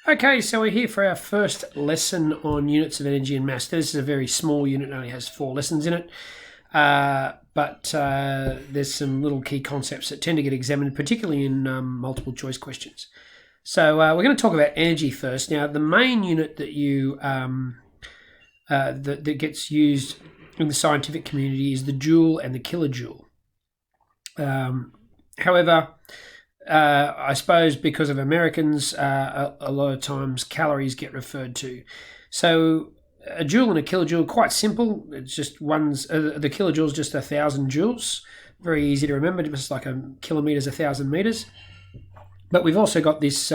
Okay, so we're here for our first lesson on units of energy and mass. This is a very small unit, it only has 4 lessons in it. But there's some little key concepts that tend to get examined, particularly in multiple choice questions. So we're going to talk about energy first. Now, the main unit that you that gets used in the scientific community is the joule and the kilojoule. However, I suppose because of Americans, a lot of times calories get referred to. So a joule and a kilojoule, quite simple. It's just the kilojoule is just 1,000 joules. Very easy to remember, just like a kilometre is 1,000 metres. But we've also got this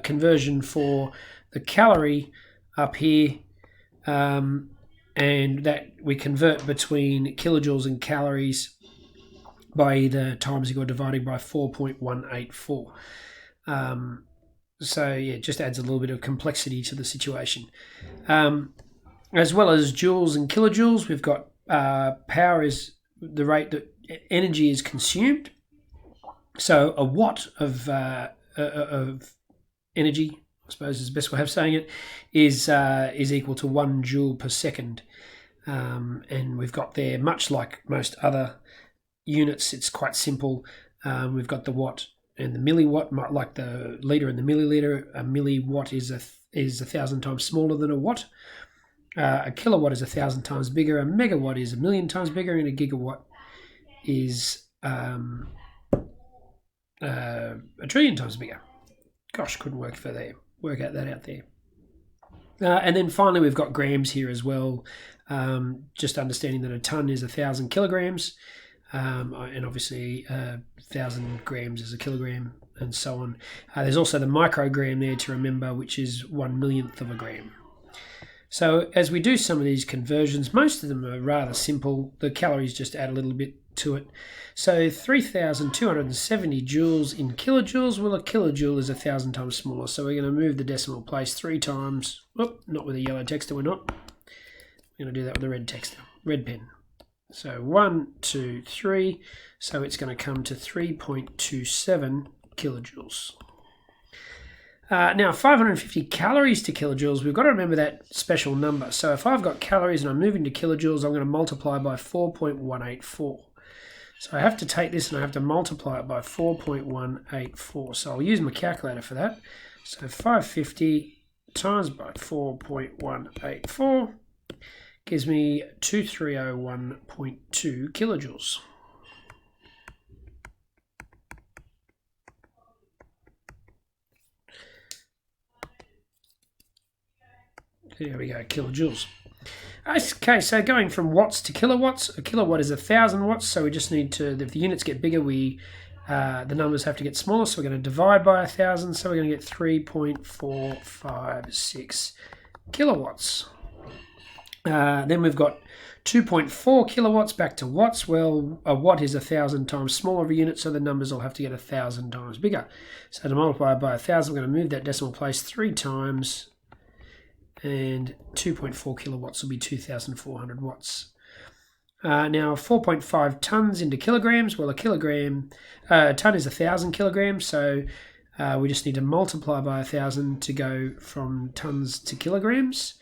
conversion for the calorie up here, and that we convert between kilojoules and calories by either timesing or dividing by 4.184. So yeah, it just adds a little bit of complexity to the situation. As well as joules and kilojoules, we've got power is the rate that energy is consumed. So a watt of energy, I suppose is the best way of saying it, is equal to 1 joule per second. And we've got there, much like most other units, it's quite simple. We've got the watt and the milliwatt, like the litre and the milliliter. A milliwatt is 1,000 times smaller than a watt. A kilowatt is 1,000 times bigger. A megawatt is 1,000,000 times bigger, and a gigawatt is a trillion times bigger. Gosh, couldn't work out that out there. And then finally, we've got grams here as well. Just understanding that a ton is 1,000 kilograms. And obviously 1,000 grams is a kilogram, and so on. There's also the microgram there to remember, which is 1/1,000,000th of a gram. So as we do some of these conversions, most of them are rather simple. The calories just add a little bit to it. So 3,270 joules in kilojoules. Well, a kilojoule is 1,000 times smaller, so we're going to move the decimal place 3 times. Oh, not with a yellow texter, we're not. We're going to do that with a red texter, red pen. So 1, 2, 3. So it's going to come to 3.27 kilojoules. Now, 550 calories to kilojoules, we've got to remember that special number. So if I've got calories and I'm moving to kilojoules, I'm going to multiply by 4.184. So I have to take this and I have to multiply it by 4.184. So I'll use my calculator for that. So 550 times by 4.184 gives me 2301.2 kilojoules. There we go, kilojoules. Okay, so going from watts to kilowatts, a kilowatt is 1,000 watts, so we just need to, if the units get bigger, the numbers have to get smaller, so we're going to divide by 1,000, so we're going to get 3.456 kilowatts. Then we've got 2.4 kilowatts back to watts. Well, a watt is 1,000 times smaller of a unit, so the numbers will have to get 1,000 times bigger. So to multiply by 1,000, we're going to move that decimal place 3 times, and 2.4 kilowatts will be 2,400 watts. Now, 4.5 tons into kilograms. Well, a ton is 1,000 kilograms, so we just need to multiply by 1,000 to go from tons to kilograms.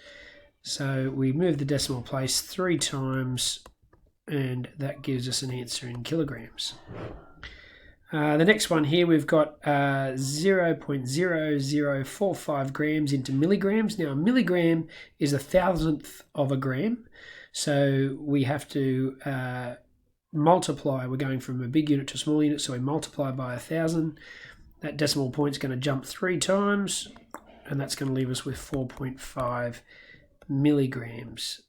So we move the decimal place 3 times, and that gives us an answer in kilograms. The next one here, we've got 0.0045 grams into milligrams. Now, a milligram is 1,000th of a gram. So we have to multiply. We're going from a big unit to a small unit, so we multiply by 1,000. That decimal point is going to jump 3 times, and that's going to leave us with 4.5 milligrams.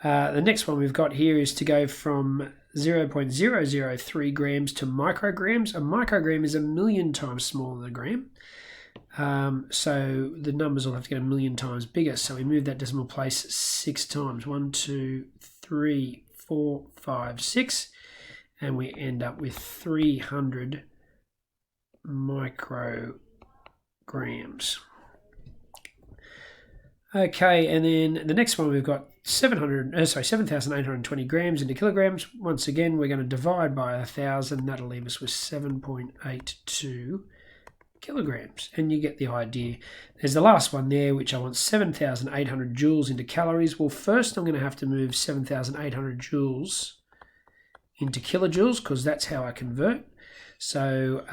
The next one we've got here is to go from 0.003 grams to micrograms. A microgram is 1,000,000 times smaller than a gram. So the numbers will have to get 1,000,000 times bigger. So we move that decimal place 6 times. 1, 2, 3, 4, 5, 6. And we end up with 300 micrograms. Okay, and then the next one we've got 7,820 grams into kilograms. Once again, we're going to divide by 1,000. That'll leave us with 7.82 kilograms, and you get the idea. There's the last one there, which I want 7,800 joules into calories. Well, first I'm going to have to move 7,800 joules into kilojoules, because that's how I convert. So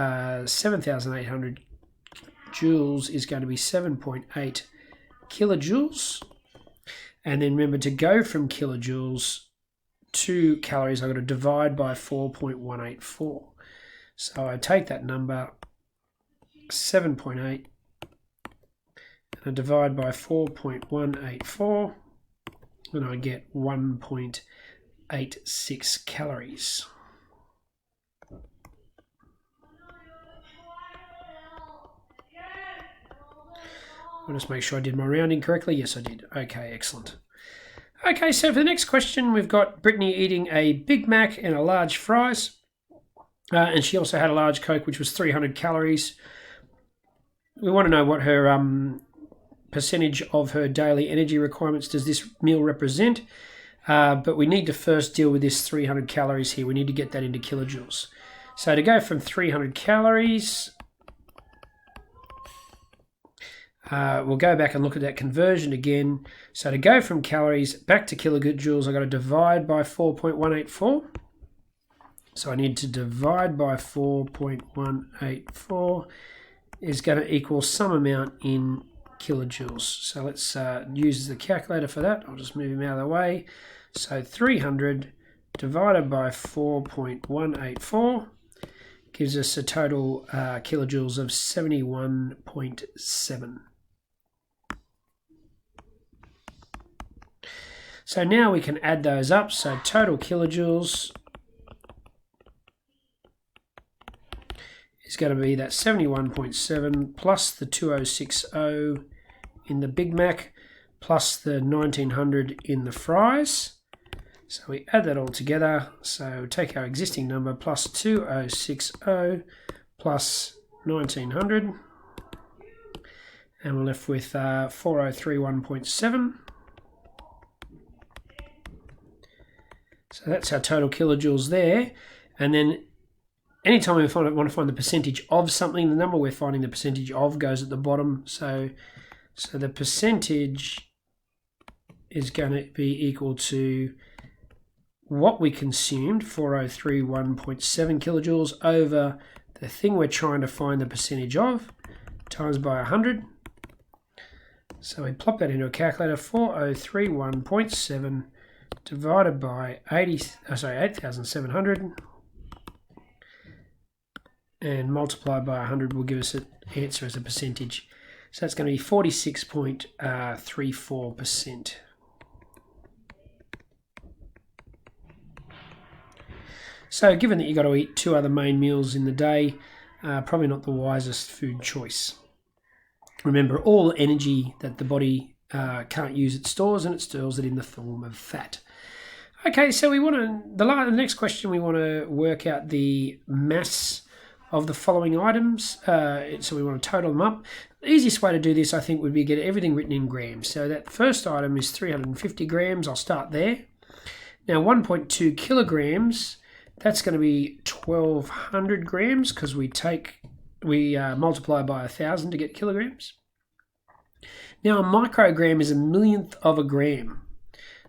7,800 joules is going to be 7.8 kilojoules. And then remember, to go from kilojoules to calories, I've got to divide by 4.184. So I take that number, 7.8, and I divide by 4.184, and I get 1.86 calories. I'll just make sure I did my rounding correctly. Yes, I did. Okay, excellent. Okay, so for the next question, we've got Brittany eating a Big Mac and a large fries. And she also had a large Coke, which was 300 calories. We want to know what her percentage of her daily energy requirements does this meal represent. But we need to first deal with this 300 calories here. We need to get that into kilojoules. So to go from 300 calories... we'll go back and look at that conversion again. So to go from calories back to kilojoules, I've got to divide by 4.184. So I need to divide by 4.184 is going to equal some amount in kilojoules. So let's use the calculator for that. I'll just move him out of the way. So 300 divided by 4.184 gives us a total kilojoules of 71.7. So now we can add those up. So total kilojoules is going to be that 71.7 plus the 2060 in the Big Mac plus the 1900 in the fries. So we add that all together. So take our existing number plus 2060 plus 1900, and we're left with 4031.7. So that's our total kilojoules there. And then anytime we want to find the percentage of something, the number we're finding the percentage of goes at the bottom. So the percentage is going to be equal to what we consumed, 4031.7 kilojoules, over the thing we're trying to find the percentage of, times by 100. So we plop that into a calculator, 4031.7 divided by 8,700 and multiplied by 100 will give us an answer as a percentage. So that's going to be 46.34%. So given that you've got to eat 2 other main meals in the day, probably not the wisest food choice. Remember, all energy that the body can't use, it stores, and it stores it in the form of fat. Okay, so we want to, the next question, we want to work out the mass of the following items. So we want to total them up. The easiest way to do this, I think, would be get everything written in grams. So that first item is 350 grams. I'll start there. Now 1.2 kilograms, that's going to be 1,200 grams, because we multiply by 1,000 to get kilograms. Now a microgram is a millionth of a gram.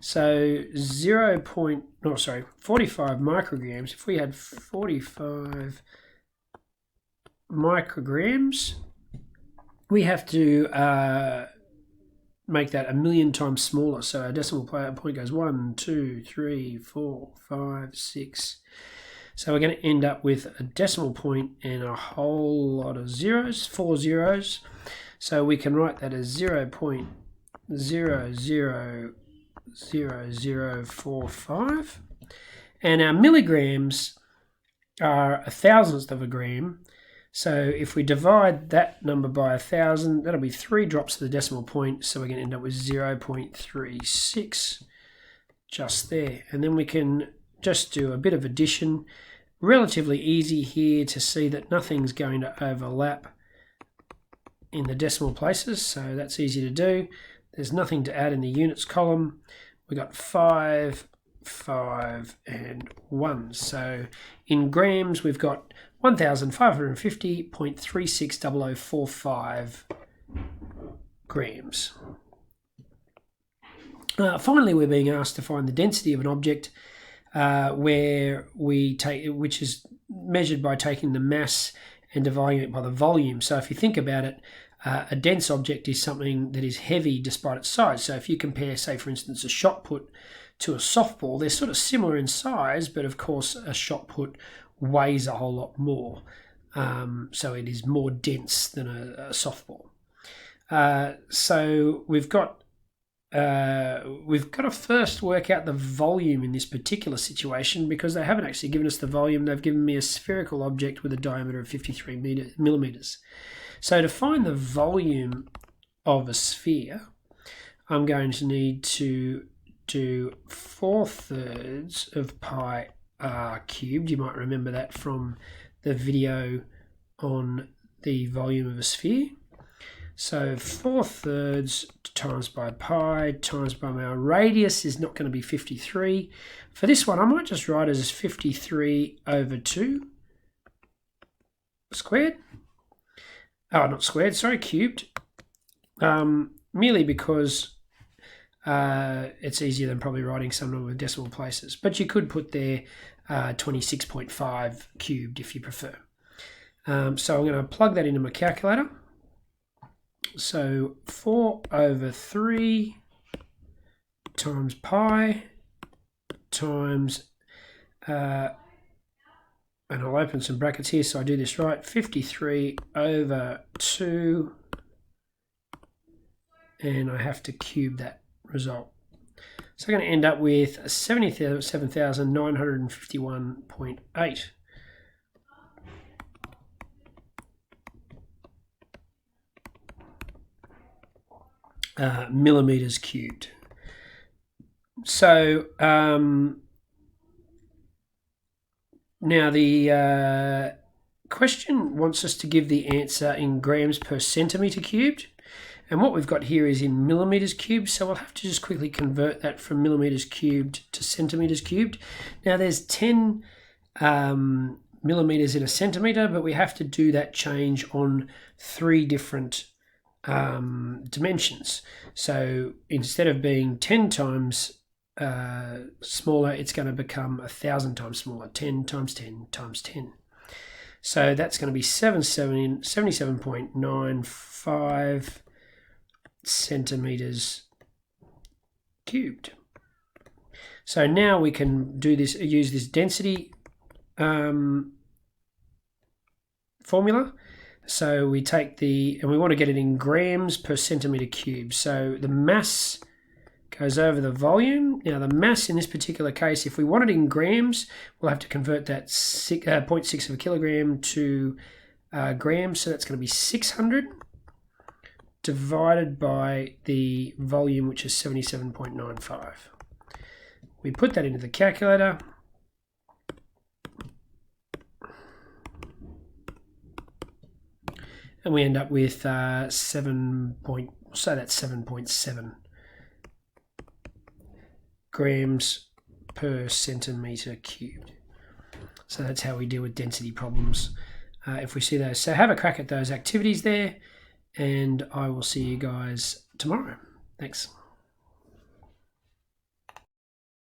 So 45 micrograms. If we had 45 micrograms, we have to make that a million times smaller. So our decimal point goes 1, 2, 3, 4, 5, 6. So we're going to end up with a decimal point and a whole lot of zeros, 4 zeros. So we can write that as 0.000045. And our milligrams are 1,000th of a gram. So if we divide that number by 1,000, that'll be 3 drops to the decimal point. So we're going to end up with 0.36 just there. And then we can just do a bit of addition. Relatively easy here to see that nothing's going to overlap in the decimal places. So that's easy to do. There's nothing to add in the units column. We got 5, 5, and 1. So in grams, we've got 1,550.360045 grams. Finally, we're being asked to find the density of an object where we take, which is measured by taking the mass and dividing it by the volume. So if you think about it, a dense object is something that is heavy despite its size. So if you compare, say, for instance, a shot put to a softball, they're sort of similar in size, but of course a shot put weighs a whole lot more. So it is more dense than a softball. So we've got to first work out the volume in this particular situation, because they haven't actually given us the volume. They've given me a spherical object with a diameter of 53 millimeters. So to find the volume of a sphere, I'm going to need to do 4/3 of pi r cubed. You might remember that from the video on the volume of a sphere. So 4/3 times by pi times by our radius is not going to be 53. For this one, I might just write it as 53/2 squared. Oh, not squared, sorry, cubed. Merely because it's easier than probably writing something with decimal places. But you could put there 26.5 cubed if you prefer. So I'm going to plug that into my calculator. So 4/3 times pi times, and I'll open some brackets here so I do this right, 53/2, and I have to cube that result. So I'm going to end up with 77,951.8. Millimeters cubed. So now the question wants us to give the answer in grams per centimetre cubed, and what we've got here is in millimetres cubed, so we'll have to just quickly convert that from millimetres cubed to centimetres cubed. Now there's 10 millimetres in a centimetre, but we have to do that change on 3 different dimensions. So instead of being 10 times smaller, it's going to become 1,000 times smaller, 10 times 10 times 10. So that's going to be 77.95 centimeters cubed. So now we can do this, use this density formula. So we take and we want to get it in grams per centimetre cubed. So the mass goes over the volume. Now the mass in this particular case, if we want it in grams, we'll have to convert that 0.6 of a kilogram to grams. So that's going to be 600 divided by the volume, which is 77.95. We put that into the calculator. And we end up with 7.7 grams per centimetre cubed. So that's how we deal with density problems if we see those. So have a crack at those activities there, and I will see you guys tomorrow. Thanks.